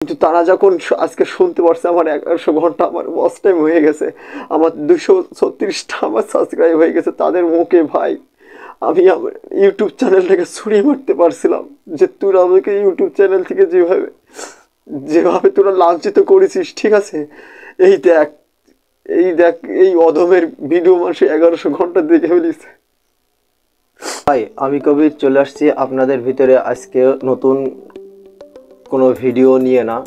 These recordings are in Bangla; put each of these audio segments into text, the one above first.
কিন্তু তারা যখন আজকে শুনতে পারছে আমার 1100 ঘন্টা আমার ওয়াচ টাইম হয়ে গেছে, আমার 236টা আমার সাবস্ক্রাইব হয়ে গেছে, তাদের মুখে ভাই আমি আমার ইউটিউব চ্যানেলটাকে ছুড়িয়ে মারতে পারছিলাম যে তোরা আমাকে ইউটিউব চ্যানেল থেকে যেভাবে তোরা লাঞ্ছিত করেছিস, ঠিক আছে? এই দেখ এই অধমের ভিডিও মানুষ 1100 ঘন্টা দেখে ফেলিস। ভাই আমি কবির চলে আসছি আপনাদের ভিতরে আজকে নতুন কোনো ভিডিও নিয়ে না।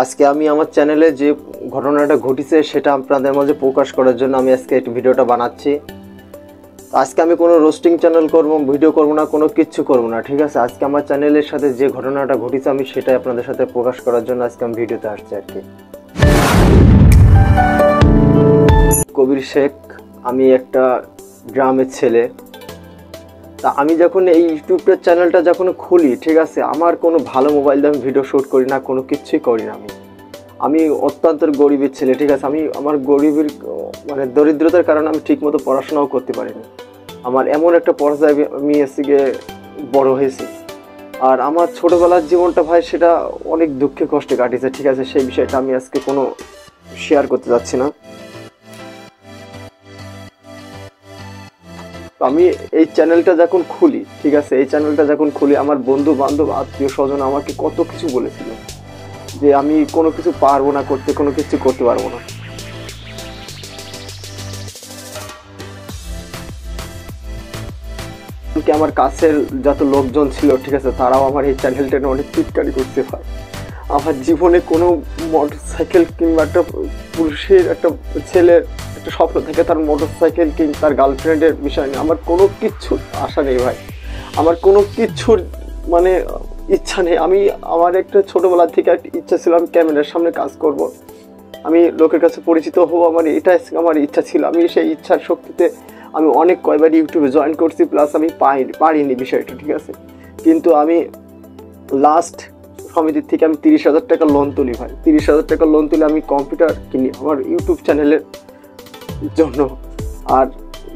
আজকে আমি আমার চ্যানেলে যে ঘটনাটা ঘটেছে সেটা আপনাদের মাঝে প্রকাশ করার জন্য আমি আজকে এই ভিডিওটা বানাচ্ছি। আজকে আমি কোনো রোস্টিং চ্যানেল ভিডিও করব না, কোনো কিচ্ছু করব না, ঠিক আছে? আজকে আমার চ্যানেলের সাথে যে ঘটনাটা ঘটেছে আমি সেটাই আপনাদের সাথে প্রকাশ করার জন্য আজকে আমি ভিডিওতে আসছি আর কি। কবির শেখ, আমি একটা গ্রামের ছেলে। তা আমি যখন এই ইউটিউবের চ্যানেলটা যখন খুলি, ঠিক আছে, আমার কোনো ভালো মোবাইল দিয়ে আমি ভিডিও শ্যুট করি না, কোনো কিছুই করি না। আমি অত্যন্ত গরিবের ছেলে, ঠিক আছে? আমি আমার গরিবের মানে দরিদ্রতার কারণে আমি ঠিকমতো পড়াশোনাও করতে পারিনি। আমার এমন একটা পর্যায়ে আমি এসে বড় হয়েছি। আর আমার ছোটোবেলার জীবনটা ভাই সেটা অনেক দুঃখে কষ্টে কাটিয়েছে, ঠিক আছে? সেই বিষয়টা আমি আজকে কোনো শেয়ার করতে যাচ্ছি না। আমি এই চ্যানেলটা যখন খুলি, ঠিক আছে, এই চ্যানেলটা যখন খুলি আমার বন্ধু বান্ধব আত্মীয় স্বজন আমাকে কত কিছু বলেছিল যে আমি কোনো কিছু পারবো না করতে, কোনো কিছু করতে পারবো না। আমার কাছের যত লোকজন ছিল, ঠিক আছে, তারাও আমার এই চ্যানেলটা অনেক চিৎকারি করতে পারে। আমার জীবনে কোনো মোটরসাইকেল কিংবা একটা পুরুষের একটা ছেলের একটা স্বপ্ন থাকে তার মোটরসাইকেল কিংবা তার গার্লফ্রেন্ডের বিষয় নিয়ে আমার কোনো কিচ্ছু আশা নেই ভাই। আমার কোনো কিচ্ছুর মানে ইচ্ছা নেই। আমার একটা ছোটোবেলা থেকে একটা ইচ্ছা ছিল আমি ক্যামেরার সামনে কাজ করব, আমি লোকের কাছে পরিচিত হব, এটাই আমার ইচ্ছা ছিল। আমি সেই ইচ্ছার শক্তিতে আমি অনেক কয়বার ইউটিউবে জয়েন করছি, প্লাস আমি পারিনি বিষয়টা, ঠিক আছে? কিন্তু আমি লাস্ট সমিতির থেকে আমি 30,000 টাকা লোন তুলি ভাই। 30,000 টাকা লোন তুলে আমি কম্পিউটার কিনি আমার ইউটিউব চ্যানেলের জন্য। আর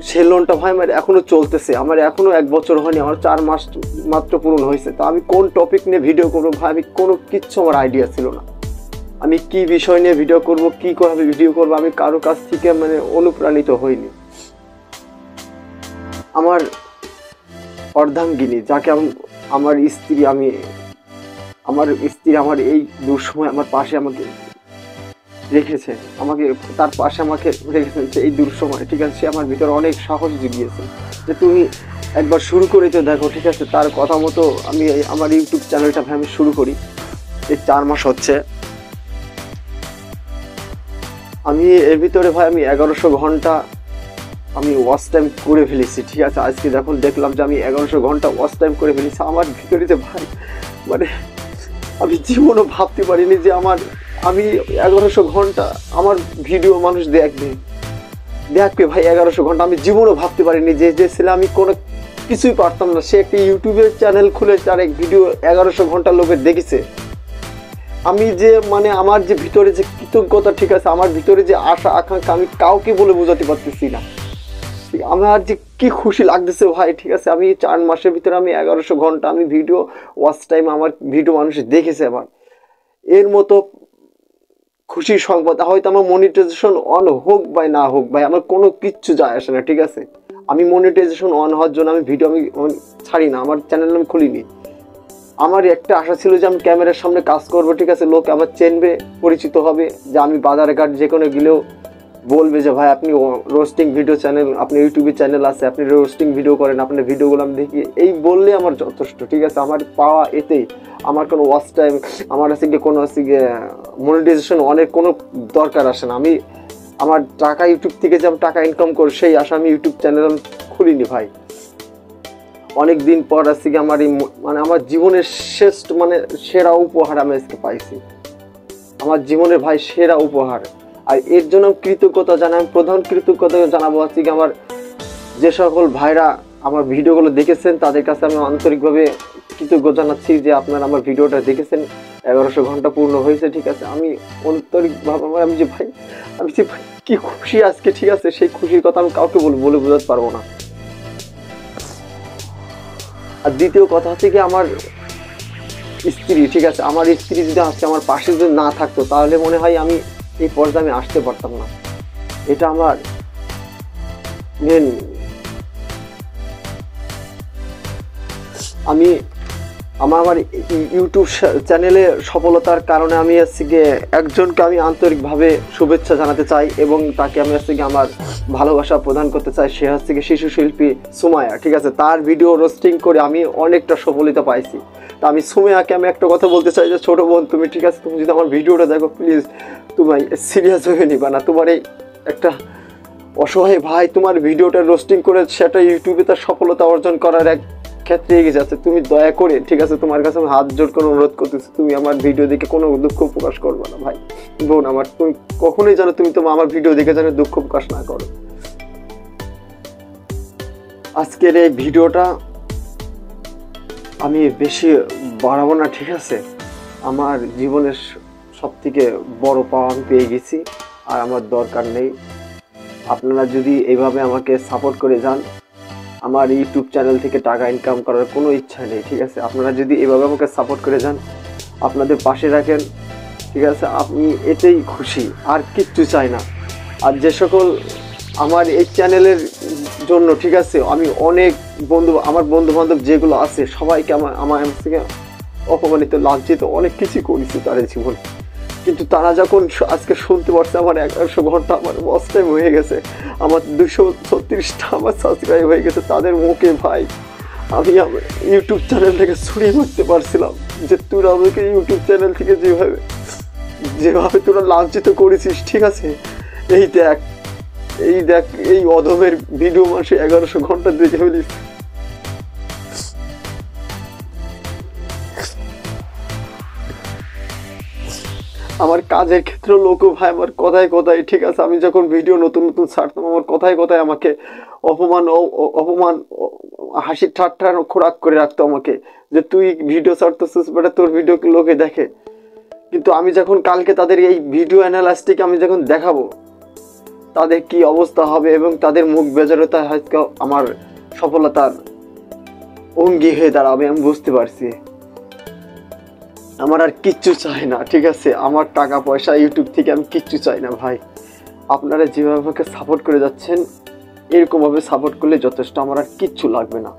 সেই লোনটা ভাই আমার এখনও চলতেছে, আমার এখনও 1 বছর হয়নি, আমার 4 মাস মাত্র পূরণ হয়েছে। তো আমি কোন টপিক নিয়ে ভিডিও করবো ভাই, আমি কোনো কিচ্ছু আমার আইডিয়া ছিল না। আমি কি বিষয় নিয়ে ভিডিও করব, কীভাবে ভিডিও করবো, আমি কারো কাছ থেকে অনুপ্রাণিত হইনি। আমার অর্ধাঙ্গিনী যাকে আমার স্ত্রী, আমার এই দুঃসময় আমার পাশে আমাকে রেখেছে, তার পাশে আমাকে রেখেছেন এই দুঃসময়, ঠিক আছে? সে আমার ভিতরে অনেক সাহস জুগিয়েছে যে তুমি একবার শুরু করে তো দেখো, ঠিক আছে? তার কথা মতো আমি আমার ইউটিউব চ্যানেলটা ভাই আমি শুরু করি। এই 4 মাস হচ্ছে। আমি এর ভিতরে ভাই আমি 1100 ঘন্টা আমি ওয়াচ টাইম করে ফেলেছি, ঠিক আছে? আজকে যখন দেখলাম যে আমি 1100 ঘন্টা ওয়াচ টাইম করে ফেলেছি, আমার ভিতরে যে ভাই আমি জীবনও ভাবতে পারিনি যে আমি 1100 ঘন্টা আমার ভিডিও মানুষ দেখবে ভাই। 1100 ঘন্টা আমি জীবনও ভাবতে পারিনি যে ছেলে আমি কোনো কিছুই পারতাম না, সে একটা ইউটিউবের চ্যানেল খুলে তার এক ভিডিও 1100 ঘন্টা লোকের দেখেছে। আমি যে আমার যে ভিতরে যে কৃতজ্ঞতা, ঠিক আছে, আমার ভিতরে যে আশা আকাঙ্ক্ষা আমি কাউকে বলে বোঝাতে পারতেছি না। আমার যে কি খুশি লাগতেছে ভাই, ঠিক আছে? আমি 4 মাসের ভিতরে আমি 1100 ঘন্টা আমি ভিডিও ওয়াচ টাইম আমার ভিডিও মানুষ দেখেছে। এর মতো খুশির সংবাদ, হয়তো আমার মনিটাইজেশন অন হোক বা না হোক ভাই, আমার কোনো কিচ্ছু যায় আসে না, ঠিক আছে? আমি মনিটাইজেশন অন হওয়ার জন্য আমি ভিডিও ছাড়ি না, আমার চ্যানেল আমি খুলিনি। আমার একটা আশা ছিল যে আমি ক্যামেরার সামনে কাজ করবো, ঠিক আছে? লোক আমার চেনবে, পরিচিত হবে, যে আমি বাজারে ঘাট যে কোনো গেলেও বলবে যে ভাই আপনি রোস্টিং ভিডিও চ্যানেল, আপনি ইউটিউবে চ্যানেল আছে, আপনি রোস্টিং ভিডিও করেন, আপনার ভিডিওগুলো আমি দেখি, এই বললে আমার যথেষ্ট, ঠিক আছে? আমার পাওয়া এতেই, আমার কোনো ওয়াচ টাইম আমার কোনো মনিটাইজেশন অনেক কোনো দরকার আসে না। আমার টাকা ইউটিউব থেকে যে আমি টাকা ইনকাম করি সেই আশা আমি ইউটিউব চ্যানেল আমি খুলিনি ভাই। অনেক দিন পর আজকে আমার আমার জীবনের শ্রেষ্ঠ সেরা উপহার আমি আজকে পাইছি, আমার জীবনের ভাই সেরা উপহার। আর এর জন্য কৃতজ্ঞতা জানাই, আমি প্রধান কৃতজ্ঞতা জানাবো আজকে আমার যে সকল ভাইরা আমার ভিডিওগুলো দেখেছেন, তাদের কাছে আমি আন্তরিকভাবে কৃতজ্ঞ জানাচ্ছি যে আপনারা আমার ভিডিওটা দেখেছেন। 1100 ঘন্টা পূর্ণ হয়েছে, ঠিক আছে? আমি আন্তরিকভাবে আমি যে ভাই কি খুশি আজকে, ঠিক আছে? সেই খুশির কথা আমি কাউকে বলে বোঝাতে পারবো না। আর দ্বিতীয় কথা হচ্ছে কি, স্ত্রী, ঠিক আছে, আমার স্ত্রী যদি আজকে আমার পাশে যদি না থাকতো তাহলে মনে হয় আমি এই পর্যায়ে আমি আসতে পারতাম না। এটা আমার মেন। আমি আমার ইউটিউব চ্যানেলে সফলতার কারণে আমি আজকে একজনকে আমি আন্তরিকভাবে শুভেচ্ছা জানাতে চাই এবং তাকে আমি আজকে আমার ভালোবাসা প্রদান করতে চাই। সে হচ্ছে শিশু শিল্পী সুমাইয়া, ঠিক আছে। তার ভিডিও রোস্টিং করে আমি অনেকটা সফলতা পাইছি। তা আমি সুমাইয়াকে আমি একটা কথা বলতে চাই যে ছোটো বোন তুমি, ঠিক আছে, তুমি যদি আমার ভিডিওটা দেখো প্লিজ তুমি সিরিয়াস হয়ে নিবা না। তোমার এই একটা অসহায় ভাই তোমার ভিডিওটা রোস্টিং করে সেটা ইউটিউবে তার সফলতা অর্জন করার এক ক্ষেত্রে এগিয়ে যাচ্ছে। তুমি দয়া করে, ঠিক আছে, তোমার কাছে আমি হাত জোড় করে অনুরোধ করতেছি, তুমি আমার ভিডিও দেখে কোনো দুঃখ প্রকাশ করবে না ভাই বোন আমার। তুমি কখনোই জানো তুমি তোমার আমার ভিডিও দেখে জানো দুঃখ প্রকাশ না করো। আজকের এই ভিডিওটা আমি বেশি বাড়াবো না, ঠিক আছে। আমার জীবনের সব থেকে বড় পাওয়া আমি পেয়ে গেছি, আর আমার দরকার নেই। আপনারা যদি এইভাবে আমাকে সাপোর্ট করে যান, আমার ইউটিউব চ্যানেল থেকে টাকা ইনকাম করার কোনো ইচ্ছা নেই, ঠিক আছে। আপনারা যদি এভাবে আমাকে সাপোর্ট করে যান, আপনাদের পাশে রাখেন, ঠিক আছে, আমি এতেই খুশি, আর কিচ্ছু চাই না। আর যে সকল আমার এই চ্যানেলের জন্য, ঠিক আছে, আমি অনেক আমার বন্ধু বান্ধব যেগুলো আছে সবাইকে আমার থেকে অপমানিত, লাঞ্ছিত, অনেক কিছু করেছি তাদের জীবনে। কিন্তু তারা যখন আজকে শুনতে পারছে আমার 1100 ঘন্টা আমার ওয়াচ টাইম হয়ে গেছে, আমার 236টা আমার সাবস্ক্রাইব হয়ে গেছে, তাদের মুখে ভাই আমি আমার ইউটিউব চ্যানেল থেকে ছুরি মারতে পারছিলাম যে তোরা আমাকে ইউটিউব চ্যানেল থেকে যেভাবে তোরা লাঞ্ছিত করেছিস, ঠিক আছে। এই দেখ এই অধমের ভিডিও মাসে 1100 ঘন্টা দেখে ফেলিস। আমার কাজের ক্ষেত্রে লোকও ভাই আমার কথায় কথায়, ঠিক আছে, আমি যখন ভিডিও নতুন নতুন ছাড়তাম আমার কথায় কথায় আমাকে অপমান হাসির ঠাট্টা খোরাক করে রাখতো আমাকে, যে তুই ভিডিও ছাড়তেছিস বেটা, তোর ভিডিও লোকে দেখে। কিন্তু আমি যখন কালকে তাদের এই ভিডিও অ্যানালাইসটিকে আমি যখন দেখাবো তাদের কি অবস্থা হবে এবং তাদের মুখ বেজারতা হয়তো আমার সফলতার অঙ্গী হয়ে দাঁড়াবে, আমি বুঝতে পারছি। আমার আর কিচ্ছু চাই না, ঠিক আছে, আমার টাকা পয়সা ইউটিউব থেকে আমি কিচ্ছু চাই না ভাই। আপনারা যেভাবে আমাকে সাপোর্ট করে যাচ্ছেন এরকমভাবে সাপোর্ট করলে যথেষ্ট, আমার আর কিচ্ছু লাগবে না।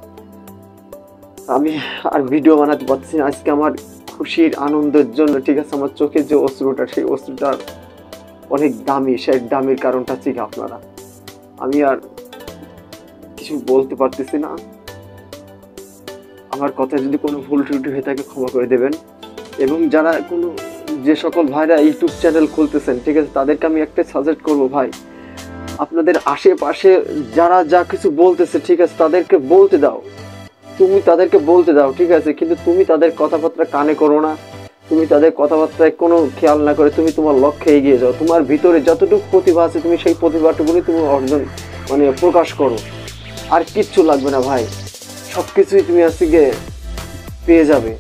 আমি আর ভিডিও বানাতে পারছি না আজকে আমার খুশির আনন্দের জন্য, ঠিক আছে। আমার চোখের যে অশ্রুটা, সেই অশ্রুটা অনেক দামি, সেই দামির কারণটা ঠিক আপনারা। আমি আর কিছু বলতে পারতেছি না। আমার কথা যদি কোনো ভুল ত্রুটি হয়ে থাকে ক্ষমা করে দেবেন। এবং যারা যে সকল ভাইরা ইউটিউব চ্যানেল খুলতেছেন, ঠিক আছে, তাদেরকে আমি একটা সাজেস্ট করবো ভাই, আপনাদের আশেপাশে যারা যা কিছু বলতেছে, ঠিক আছে, তাদেরকে বলতে দাও, তুমি তাদেরকে বলতে দাও, ঠিক আছে, কিন্তু তুমি তাদের কথাবার্তা কানে করো না। তুমি তাদের কথাবার্তায় কোনো খেয়াল না করে তুমি তোমার লক্ষ্যে এগিয়ে যাও। তোমার ভিতরে যতটুকু প্রতিভা আছে তুমি সেই প্রতিভাটুকুনি তুমি অর্জন প্রকাশ করো। আর কিচ্ছু লাগবে না ভাই, সব কিছুই তুমি আজকে পেয়ে যাবে।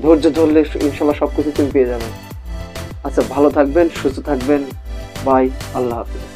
ধৈর্য ধরলে ইনশাল্লাহ সব কিছু তুমি পেয়ে যাবে। আচ্ছা, ভালো থাকবেন, সুস্থ থাকবেন, বাই, আল্লাহ হাফিজ।